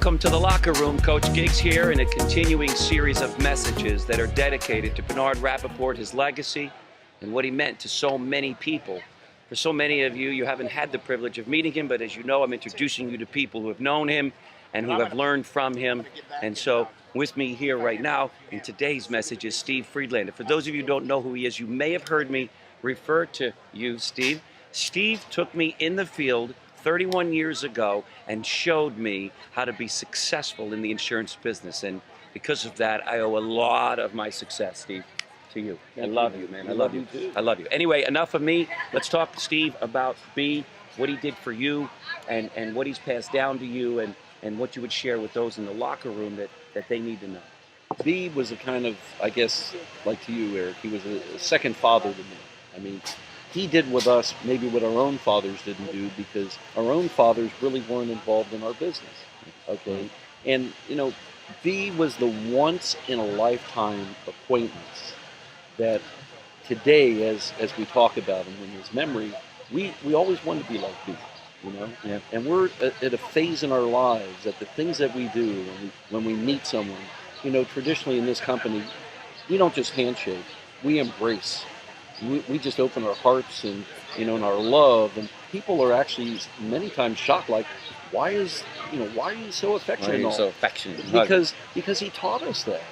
Welcome to the Locker Room. Coach Giggs here in a continuing series of messages that are dedicated to Bernard Rapoport, his legacy, and what he meant to so many people. For so many of you, you haven't had the privilege of meeting him, but as you know, I'm introducing you to people who have known him and who have learned from him. And so with me here right now in today's message is Steve Friedlander. For those of you who don't know who he is, you may have heard me refer to you, Steve. Steve took me in the field 31 years ago and showed me how to be successful in the insurance business. And because of that, I owe a lot of my success, Steve, to you. I love you, man. I love you. I love you. Anyway, enough of me. Let's talk to Steve about B, what he did for you, and what he's passed down to you, and what you would share with those in the locker room that they need to know. B was a kind of, I guess, like to you, Eric, he was a second father to me. I mean, he did with us maybe what our own fathers didn't do, because our own fathers really weren't involved in our business. Okay? And, you know, B was the once-in-a-lifetime acquaintance that today, as we talk about him in his memory, we always wanted to be like B, you know? Yeah. And we're at a phase in our lives that the things that we do when we meet someone, you know, traditionally in this company, we don't just handshake, we embrace. We just open our hearts and, you know, and our love, and people are actually many times shocked, like, why are you so affectionate? Why are you so affectionate? Because he taught us that.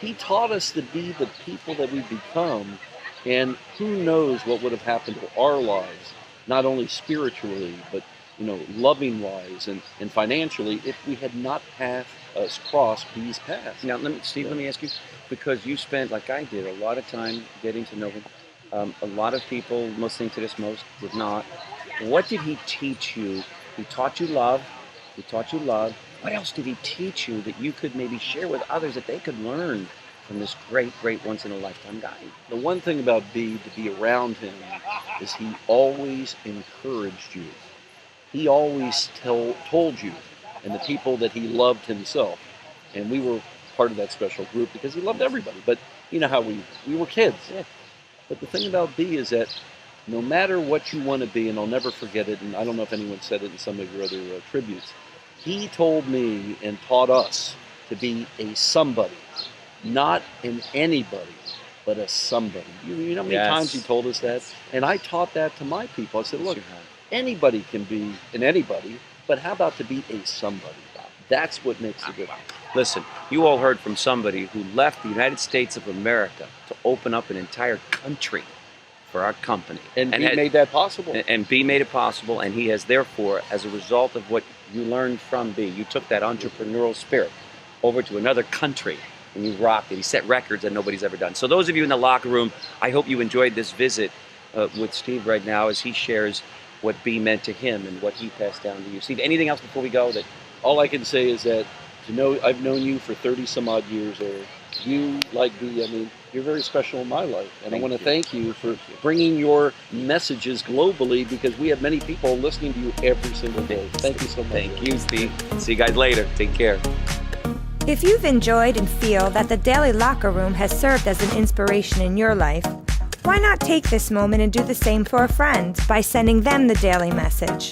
He taught us to be the people that we become, and who knows what would have happened to our lives, not only spiritually, but, you know, loving-wise and financially, if we had not crossed B's path. Now, Steve, let me ask you, because you spent, like I did, a lot of time getting to know him. A lot of people listening to this most did not. What did he teach you? He taught you love. He taught you love. What else did he teach you that you could maybe share with others that they could learn from this great, great once-in-a-lifetime guy? The one thing about B, to be around him, is he always encouraged you. He always told you, and the people that he loved himself, and we were part of that special group because he loved everybody. But you know how we were kids. Yeah. But the thing about B is that no matter what you want to be, and I'll never forget it, and I don't know if anyone said it in some of your other tributes, he told me and taught us to be a somebody, not an anybody, but a somebody. You know how many times he told us that? And I taught that to my people. I said, look, anybody can be an anybody, but how about to be a somebody? That's what makes the difference. Listen, you all heard from somebody who left the United States of America to open up an entire country for our company. And B made that possible. And B made it possible, and he has therefore, as a result of what you learned from B, you took that entrepreneurial spirit over to another country, and you rocked it. He set records that nobody's ever done. So those of you in the locker room, I hope you enjoyed this visit with Steve right now as he shares what B meant to him and what he passed down to you. Steve, anything else before we go? All I can say is that I've known you for 30 some odd years, Eric. You, like B, I mean, you're very special in my life. And I want to thank you for bringing your messages globally, because we have many people listening to you every single day. Thank you so much. Thank you, Steve. See you guys later. Take care. If you've enjoyed and feel that the Daily Locker Room has served as an inspiration in your life, why not take this moment and do the same for a friend by sending them the daily message?